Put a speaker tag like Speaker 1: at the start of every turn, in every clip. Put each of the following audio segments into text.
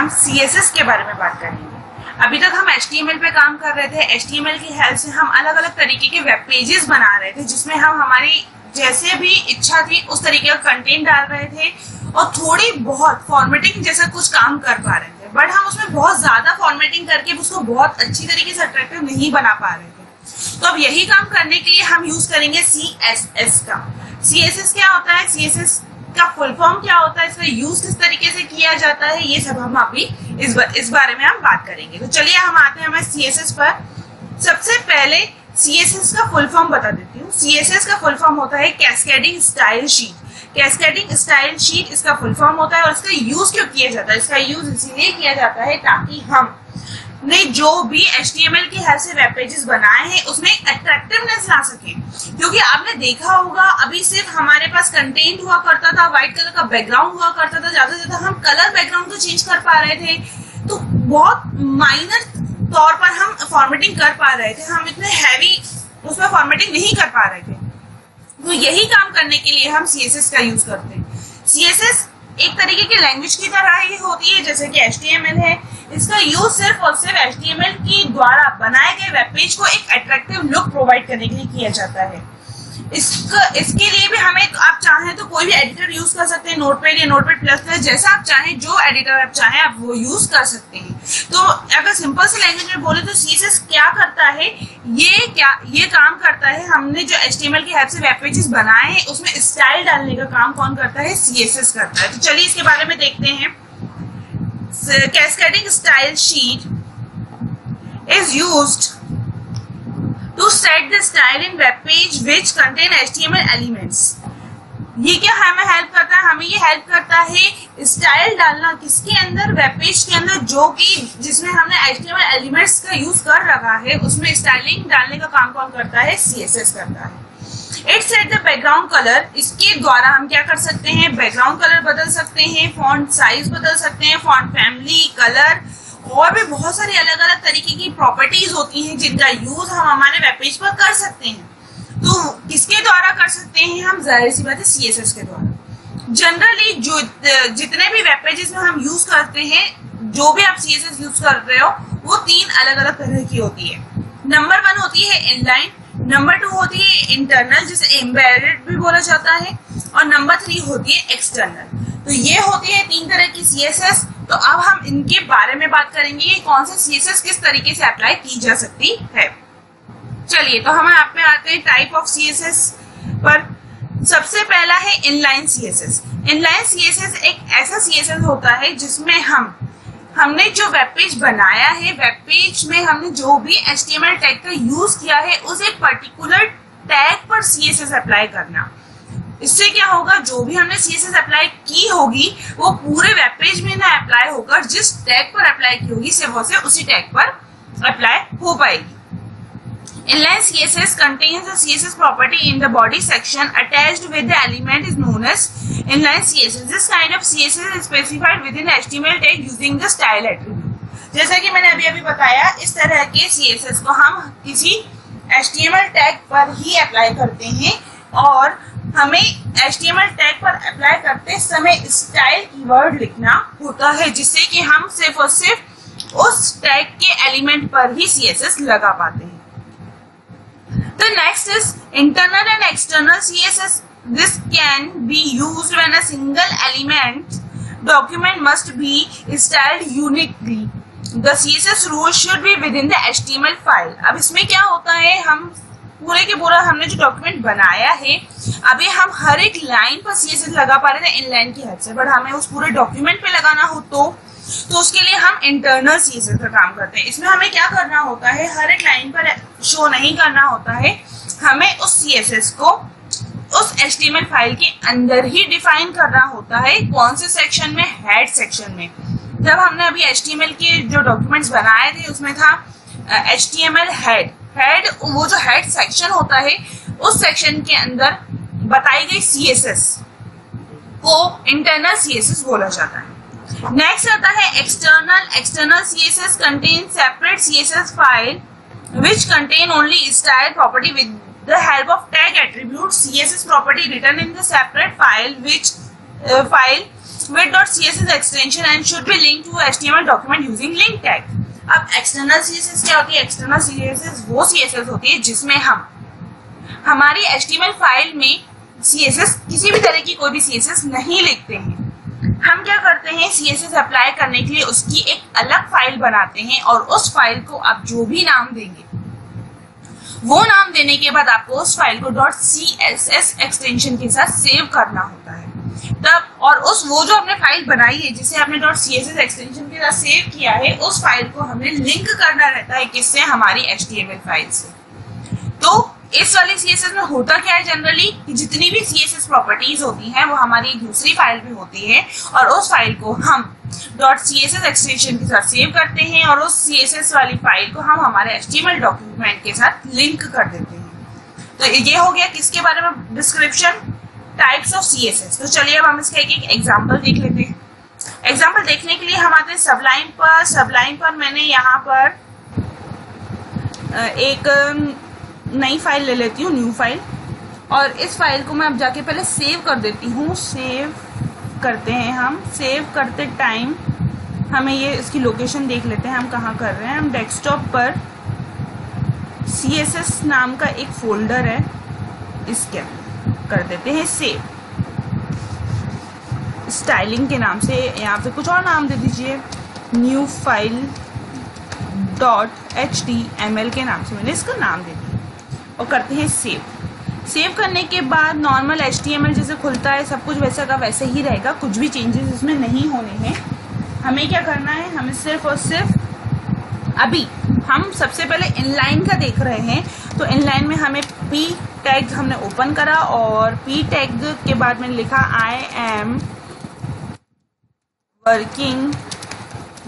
Speaker 1: हम CSS के बारे में बात करेंगे। अभी तक हम HTML पे काम कर रहे थे। HTML की हेल्प से हम अलग अलग तरीके के वेब पेजेस बना रहे थे, जिसमें हम हमारी जैसे भी इच्छा थी उस तरीके का कंटेंट डाल रहे थे और थोड़ी बहुत फॉर्मेटिंग जैसा कुछ काम कर पा रहे थे, बट हम उसमें बहुत ज्यादा फॉर्मेटिंग करके उसको बहुत अच्छी तरीके से अट्रैक्टिव नहीं बना पा रहे थे। तो अब यही काम करने के लिए हम यूज करेंगे CSS का। CSS क्या होता है, CSS का फुल फॉर्म क्या होता है, इसका यूज किस तरीके से किया जाता है, ये सब हम अभी इस बारे में हम बात करेंगे। तो चलिए हम आते हैं हमारे CSS पर। सबसे पहले CSS का फुल फॉर्म बता देती हूँ। CSS का फुल फॉर्म होता है cascading style sheet. Cascading style sheet इसका फुल फॉर्म होता है। और इसका यूज क्यों किया जाता है, इसका यूज इसीलिए किया जाता है ताकि हम ने जो भी HTML की हेल्प से वेब पेजेस बनाए हैं उसमें अट्रैक्टिवनेस ला सके। क्योंकि आपने देखा होगा अभी सिर्फ हमारे पास कंटेंट हुआ करता था, व्हाइट कलर का बैकग्राउंड हुआ करता था, ज्यादा से ज्यादा हम कलर बैकग्राउंड को चेंज कर पा रहे थे, तो बहुत माइनर तौर पर हम फॉर्मेटिंग कर पा रहे थे, हम इतने हैवी उसमें फॉर्मेटिंग नहीं कर पा रहे थे। तो यही काम करने के लिए हम CSS का यूज करते हैं। CSS एक तरीके की लैंग्वेज की तरह ही होती है जैसे कि HTML है। इसका यूज सिर्फ और सिर्फ HTML की द्वारा बनाए गए वेब पेज को एक अट्रैक्टिव लुक प्रोवाइड करने के लिए किया जाता है। इसके लिए भी हमें आप चाहें तो कोई भी एडिटर यूज कर सकते हैं, नोटपैड या नोटपैड प्लस जैसा आप चाहें, जो एडिटर आप चाहें आप वो यूज कर सकते हैं। तो अगर सिंपल से लैंग्वेज में बोले तो CSS क्या करता है, ये काम करता है, हमने जो HTML की हेल्प से वेब पेजेस बनाए हैं उसमें स्टाइल डालने का काम कौन करता है, CSS करता है। तो चलिए इसके बारे में देखते हैं। Cascading style sheet is used to set the style in web page which contain HTML elements। ये क्या हमें हेल्प करता है, हमें ये हेल्प करता है स्टाइल डालना किसके अंदर, वेब पेज के अंदर, जो कि जिसमें हमने HTML एलिमेंट्स का यूज कर रखा है उसमें स्टाइलिंग डालने का काम कौन करता है, CSS करता है। It set the background colour, इसके द्वारा हम क्या कर सकते हैं, बैकग्राउंड कलर बदल सकते हैं, फॉन्ट साइज बदल सकते हैं, फॉन्ट फैमिली, कलर और भी बहुत सारी अलग अलग तरीके की प्रॉपर्टीज होती हैं जिनका यूज हम हमारे वेब पेज पर कर सकते हैं। तो किसके द्वारा कर सकते हैं हम, जाहिर सी बात है CSS के द्वारा। जनरली जो जितने भी वेब पेजेस में हम यूज करते हैं, जो भी आप CSS यूज कर रहे हो, वो 3 अलग अलग तरह की होती है। नंबर 1 होती है इनलाइन, नंबर 2 होती है इंटरनल जिसे एम्बेडेड भी बोला जाता है, और नंबर 3 होती है एक्सटर्नल। तो ये होती है 3 तरह की CSS। तो अब हम इनके बारे में बात करेंगे कि कौन सा CSS किस तरीके से अप्लाई की जा सकती है। चलिए तो हम आप में आते हैं टाइप ऑफ CSS पर। सबसे पहला है इनलाइन CSS। इनलाइन CSS एक ऐसा CSS होता है जिसमें हमने जो वेब पेज बनाया है, वेब पेज में हमने जो भी HTML टैग का यूज किया है उस एक पर्टिकुलर टैग पर CSS अप्लाई करना। इससे क्या होगा, जो भी हमने CSS अप्लाई की होगी वो पूरे वेब पेज में ना अप्लाई होकर जिस टैग पर अप्लाई की होगी सिर्फ और सिर्फ उसी टैग पर अप्लाई हो पाएगी। Inline CSS contains a CSS property in the body section attached with the element is known as inline CSS. This kind of CSS is specified within the HTML tag using the style attribute। जैसा कि मैंने अभी बताया, इस तरह के CSS को हम किसी HTML टैग पर ही अप्लाई करते हैं और हमें HTML टैग पर अप्लाई करते समय स्टाइल कीवर्ड लिखना होता है, जिससे कि हम सिर्फ और सिर्फ उस टैग के एलिमेंट पर ही CSS लगा पाते हैं। The next is internal and external CSS. This can be used when a single element document must be styled uniquely. The CSS rule should be within the HTML file। अब इसमें क्या होता है, हम पूरे के पूरा हमने जो डॉक्यूमेंट बनाया है, अभी हम हर एक लाइन पर CSS लगा पा रहे थे इनलाइन की हेल्प से, बट हमें उस पूरे डॉक्यूमेंट पे लगाना हो तो उसके लिए हम इंटरनल CSS का काम करते हैं। इसमें हमें क्या करना होता है, हर एक लाइन पर शो नहीं करना होता है, हमें उस CSS को उस HTML फाइल के अंदर ही डिफाइन करना होता है। कौन से सेक्शन में, हेड सेक्शन में। जब हमने अभी HTML के जो डॉक्यूमेंट्स बनाए थे उसमें था HTML हेड, वो जो हेड सेक्शन होता है उस सेक्शन के अंदर बताई गई CSS को इंटरनल CSS बोला जाता है। नेक्स्ट आता है external CSS contain separate CSS file which contain only style property with the help of tag attribute CSS property written in the separate file which file with .css extension and should be linked to HTML document using link tag. अब external CSS क्या होती है? External CSS वो CSS होती है जिसमें हम हमारी HTML फाइल में CSS किसी भी तरह की कोई भी CSS नहीं लिखते हैं। हम क्या करते हैं, CSS अप्लाई करने के लिए उसकी एक अलग फाइल बनाते हैं और उस फाइल को आप जो भी नाम देंगे, वो नाम देने के बाद आपको उस फाइल को .css एक्सटेंशन के साथ सेव करना होता है तब, और उस वो जो आपने फाइल बनाई है जिसे आपने .css एक्सटेंशन के साथ सेव किया है, उस फाइल को हमने लिंक करना रहता है किससे? हमारी HTML फाइल से। तो इस वाले CSS में होता क्या है जनरली कि जितनी भी CSS प्रॉपर्टीज होती हैं वो हमारी दूसरी फाइल में होती है और उस फाइल को हम .css एक्सटेंशन के साथ सेव करते हैं और उस CSS वाली फाइल को हम हमारे HTML डॉक्यूमेंट के साथ लिंक कर देते हैं। तो ये हो गया किसके बारे में डिस्क्रिप्शन, टाइप्स ऑफ CSS। तो चलिए अब हम इसका एक एग्जाम्पल देख लेते हैं। एग्जाम्पल देखने के लिए हम आते हैं सबलाइन पर मैंने यहाँ पर एक नई फाइल ले लेती हूँ, न्यू फाइल, और इस फाइल को मैं अब जाके पहले सेव कर देती हूँ। सेव करते हैं हम, सेव करते टाइम हमें ये इसकी लोकेशन देख लेते हैं हम कहाँ कर रहे हैं। हम डेस्कटॉप पर CSS नाम का एक फोल्डर है, इसके कर देते हैं सेव। स्टाइलिंग के नाम से, यहाँ पे कुछ और नाम दे दीजिए, न्यू फाइल .html के नाम से मैंने इसका नाम दे दिया और करते हैं सेव। सेव करने के बाद नॉर्मल HTML जैसे खुलता है सब कुछ वैसा का वैसे ही रहेगा, कुछ भी चेंजेस इसमें नहीं होने हैं। हमें क्या करना है, हमें सिर्फ और सिर्फ अभी हम सबसे पहले इनलाइन का देख रहे हैं, तो इनलाइन में हमें p टैग हमने ओपन करा और p टैग के बाद मैंने लिखा I am working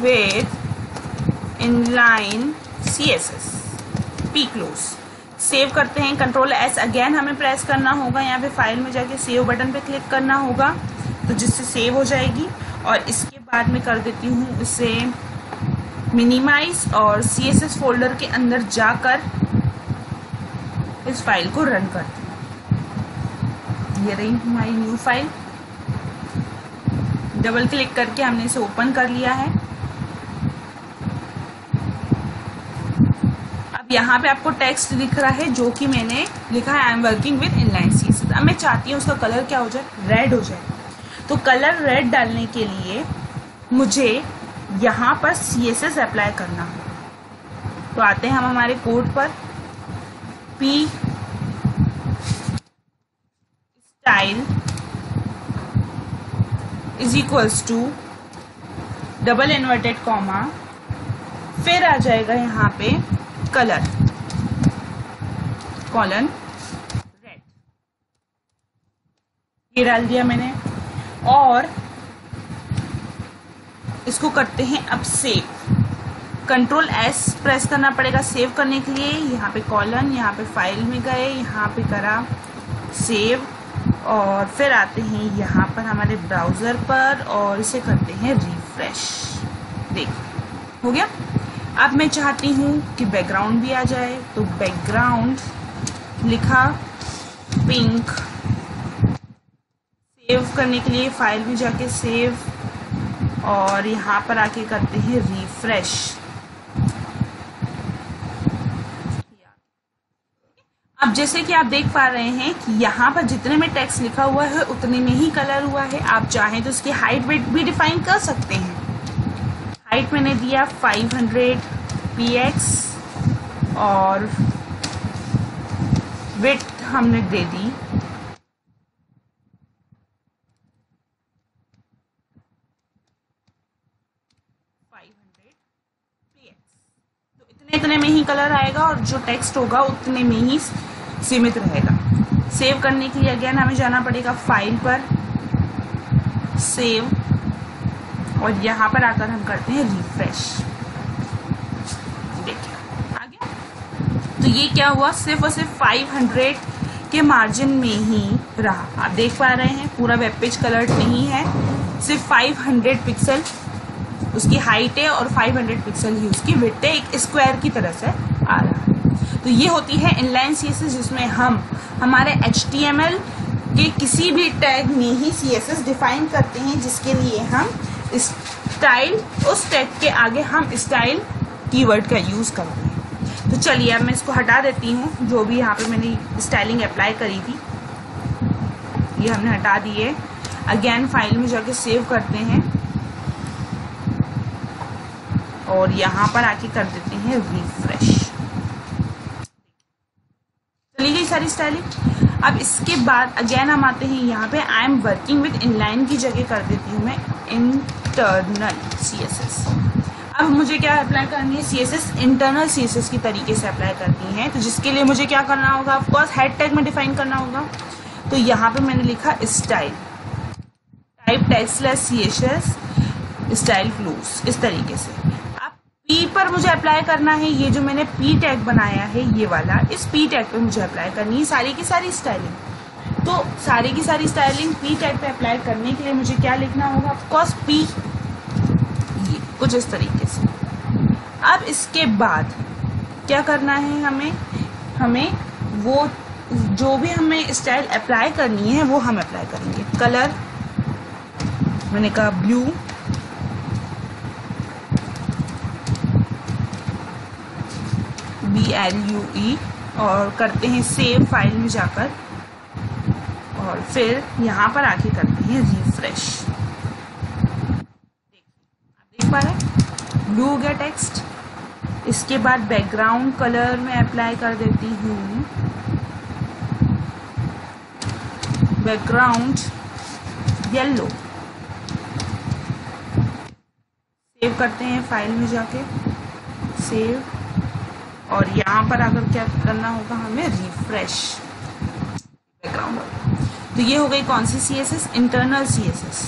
Speaker 1: with inline CSS, p close. Save करते हैं, Ctrl+S अगेन हमें प्रेस करना होगा, यहाँ पे फाइल में जाके सेव बटन पे क्लिक करना होगा तो जिससे सेव हो जाएगी। और इसके बाद मैं कर देती हूँ इसे मिनिमाइज और CSS फोल्डर के अंदर जाकर इस फाइल को रन करती हूँ। ये रही हमारी न्यू फाइल, डबल क्लिक करके हमने इसे ओपन कर लिया है। यहाँ पे आपको टेक्स्ट दिख रहा है जो कि मैंने लिखा है I am working with inline CSS। अब मैं चाहती हूँ उसका कलर क्या हो जाए, रेड हो जाए। तो कलर रेड डालने के लिए मुझे यहाँ पर CSS अप्लाई करना होगा। तो आते हैं हम हमारे कोड पर, p style is equals to double inverted comma, फिर आ जाएगा यहाँ पे कलर कॉलन रेड, ये डाल दिया मैंने और इसको करते हैं अब सेव। Ctrl+S प्रेस करना पड़ेगा सेव करने के लिए। यहाँ पे कॉलन, यहाँ पे फाइल में गए, यहाँ पे करा सेव और फिर आते हैं यहाँ पर हमारे ब्राउज़र पर और इसे करते हैं रिफ्रेश। देखिए हो गया। अब मैं चाहती हूँ कि बैकग्राउंड भी आ जाए, तो बैकग्राउंड लिखा पिंक। सेव करने के लिए फाइल में जाके सेव और यहाँ पर आके करते हैं रिफ्रेश। अब जैसे कि आप देख पा रहे हैं कि यहाँ पर जितने में टेक्स्ट लिखा हुआ है उतने में ही कलर हुआ है। आप चाहें तो उसकी हाइट वेट भी डिफाइन कर सकते हैं। हाइट मैंने दिया 500 px और विड्थ हमने दे दी 500 px। तो इतने में ही कलर आएगा और जो टेक्स्ट होगा उतने में ही सीमित रहेगा। सेव करने के लिए अगेन हमें जाना पड़ेगा फाइल पर, सेव, और यहाँ पर आकर हम करते हैं रिफ्रेश। देखिए आ गया। तो ये क्या हुआ, सिर्फ और सिर्फ 500 के मार्जिन में ही रहा। आप देख पा रहे हैं पूरा वेब पेज कलर्ड नहीं है, सिर्फ 500 पिक्सल उसकी हाइट है और 500 पिक्सल ही उसकी विड्थ है, एक स्क्वायर की तरह से आ रहा है। तो ये होती है इनलाइन CSS जिसमें हम हमारे HTML कि किसी भी टैग में ही CSS डिफाइन करते हैं, जिसके लिए हम स्टाइल, उस टैग के आगे हम स्टाइल कीवर्ड का यूज़ करते हैं। तो चलिए अब मैं इसको हटा देती हूँ, जो भी यहाँ पे मैंने स्टाइलिंग अप्लाई करी थी ये हमने हटा दी है। अगेन फाइल में जाके सेव करते हैं और यहाँ पर आके कर देते हैं रिफ्रेश। चली गई सारी स्टाइलिंग। अब इसके बाद अगेन हम आते हैं यहाँ पे I am working with inline की जगह कर देती हूँ मैं इंटरनल CSS। अब मुझे क्या अप्लाई करनी है, CSS इंटरनल CSS की तरीके से अप्लाई करनी है। तो जिसके लिए मुझे क्या करना होगा, ऑफकोर्स हेड टैग में डिफाइन करना होगा। तो यहाँ पे मैंने लिखा स्टाइल, टाइप टैग/CSS स्टाइल क्लोज, इस तरीके से। अब P पर मुझे अप्लाई करना है, ये जो मैंने P टैग बनाया है ये वाला, इस P टैग पे मुझे अप्लाई करनी है सारी की सारी स्टाइलिंग। तो सारी की सारी स्टाइलिंग P टैग पे अप्लाई करने के लिए मुझे क्या लिखना होगा, ऑफकोर्स P, ये कुछ इस तरीके से। अब इसके बाद क्या करना है, हमें वो जो भी हमें स्टाइल अप्लाई करनी है वो हम अप्लाई करेंगे। कलर मैंने कहा ब्लू, BLUE, और करते हैं सेव फाइल में जाकर, और फिर यहाँ पर आके करते हैं रिफ्रेश। देख पा रहे हैं ब्लू हो गया टेक्स्ट। इसके बाद बैकग्राउंड कलर में अप्लाई कर देती हूँ, बैकग्राउंड येलो। सेव करते हैं फाइल में जाके, सेव, और यहाँ पर आकर क्या करना होगा हमें, रिफ्रेश बैकग्राउंड। तो ये हो गई कौन सी CSS, इंटरनल CSS।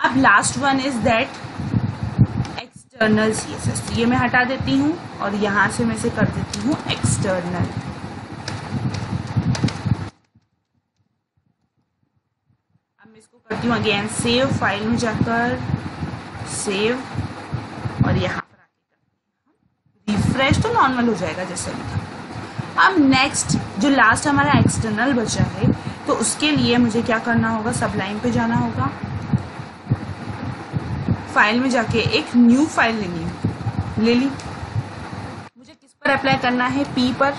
Speaker 1: अब last one is that external CSS। तो ये मैं हटा देती हूँ और यहाँ से मैं से कर देती हूँ एक्सटर्नल। करती हूँ अगेन सेव, फाइल में जाकर सेव, और यहाँ पर आके रिफ्रेश, तो नॉर्मल हो जाएगा जैसे भी था। अब नेक्स्ट जो लास्ट हमारा एक्सटर्नल बचा है, तो उसके लिए मुझे क्या करना होगा, सबलाइन पे जाना होगा, फाइल में जाके एक न्यू फाइल ले ली। मुझे किस पर अप्लाई करना है, P पर।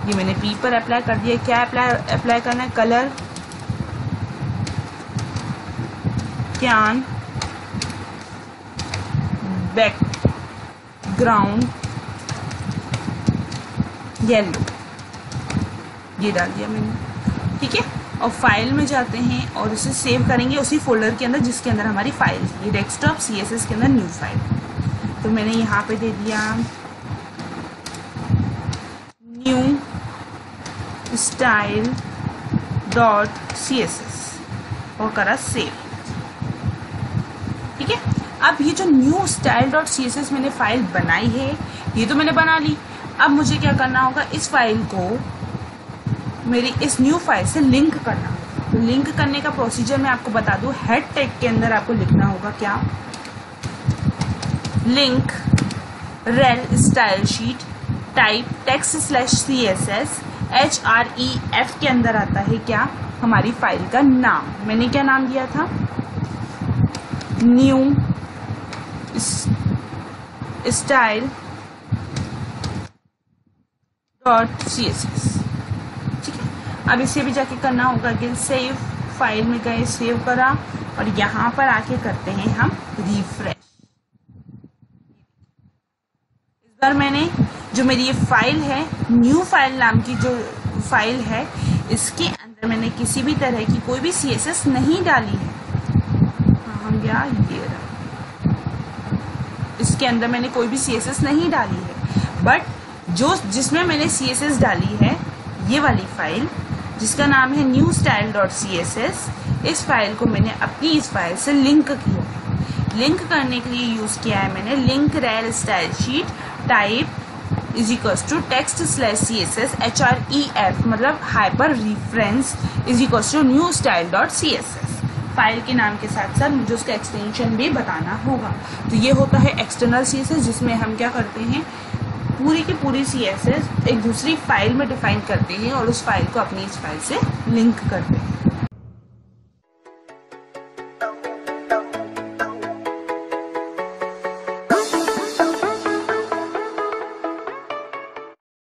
Speaker 1: ये मैंने P पर अप्लाई कर दिया। क्या अप्लाई करना है, कलर कैन बैकग्राउंड येलो, ये डाल दिया मैंने, ठीक है। और फाइल में जाते हैं और उसे सेव करेंगे उसी फोल्डर के अंदर जिसके अंदर हमारी फाइल थी, ये डेस्कटॉप CSS के अंदर न्यू फाइल। तो मैंने यहाँ पे दे दिया न्यू स्टाइल .css और करा सेव, ठीक है। अब ये जो न्यू स्टाइल .css मैंने फाइल बनाई है, ये तो मैंने बना ली। अब मुझे क्या करना होगा, इस फाइल को मेरी इस न्यू फाइल से लिंक करना होगा। तो लिंक करने का प्रोसीजर मैं आपको बता दूं, हेड टैग के अंदर आपको लिखना होगा क्या, link rail style sheet type text/css href के अंदर आता है क्या, हमारी फाइल का नाम। मैंने क्या नाम दिया था, न्यू स्टाइल .css, ठीक है। अब इसे भी जाके करना होगा कि सेव, फाइल में गए, सेव करा, और यहाँ पर आके करते हैं हम रिफ्रेश। इस बार मैंने जो मेरी ये फाइल है, न्यू फाइल नाम की जो फाइल है, इसके अंदर मैंने किसी भी तरह की कोई भी CSS नहीं डाली है। हम गया ये, इसके अंदर मैंने कोई भी CSS नहीं डाली है, बट जिसमें मैंने CSS डाली है, ये वाली फाइल जिसका नाम है न्यू स्टाइल .css, इस फाइल को मैंने अपनी इस फाइल से लिंक किया है। लिंक करने के लिए यूज किया है मैंने link rail style sheet type text/css href, मतलब hyper reference new style .css। File के नाम के साथ साथ मुझे उसका एक्सटेंशन भी बताना होगा। तो ये होता है एक्सटर्नल CSS, जिसमें हम क्या करते हैं, पूरी की पूरी CSS एक दूसरी फाइल में डिफाइन करते हैं और उस फाइल को अपनी इस फाइल से लिंक करते हैं।